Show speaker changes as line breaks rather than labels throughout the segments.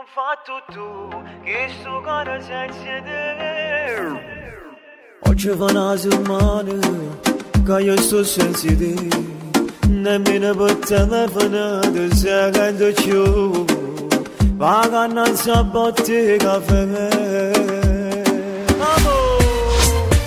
non fatto tu, che sto cuore senza te. Oggi fa una settimana che io sto senza te, nemmeno per telefonare secondo più, vacanza a botte caffè.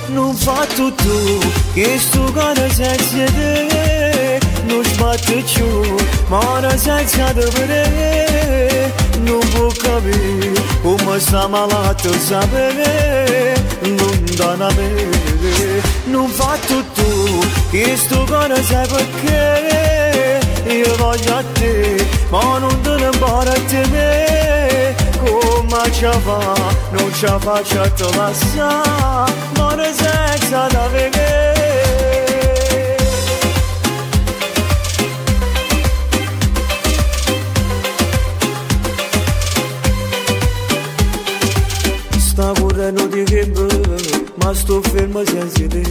Non fatto tu, che sto cuore senza te, non sbatte più, ma ora senza te per te, non può capire come sta malato sapere, lontanamente. Non fatto tu, che sto cuore sai perché, io voglio a te, ma non te ne impara a te, come ci fa, non ci faccio a te lasciare, ma ora senza da vedere. Sta correndo di tempo, ma sto fermo senza te.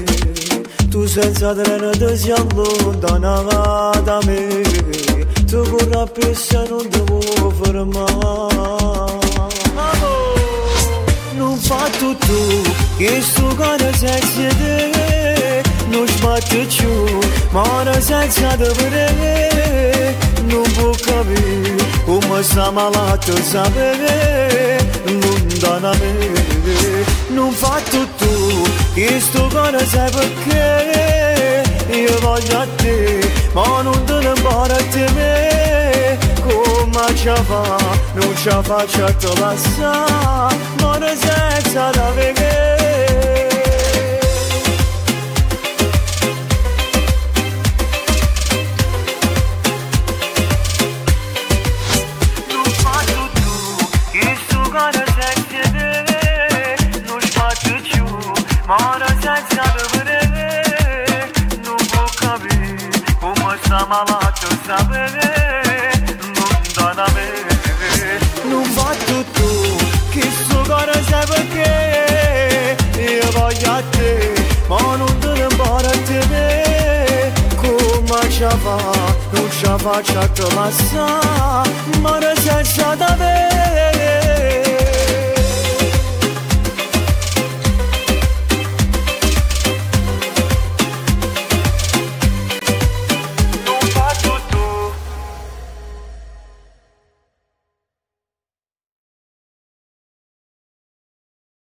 Tu senza treno ti si allontana da me. Tu corri appresso e non ti può fermare. Non fatto tu, che sto cuore senza te, non sbatte più, ma ora senza te per te, non può capire come sta malato sapere, lontanamente. Non fatto tu, che sto cuore sai perché, io voglio a te, ma non te ne impara a te, come ci fa, non ci faccio a te lasciare, ma ora senza da vedere. Non fatto tu, che sto cuore senza te, non sbatte più, ma ora senza te vedere, non può capire come sta malato sapere, lontanamente. Non fatto tu, che sto cuore sai perché, io voglio a te, ma non te ne impara a te, come ci fa, non ci faccio a te lasciare, ma ora senza da vedere.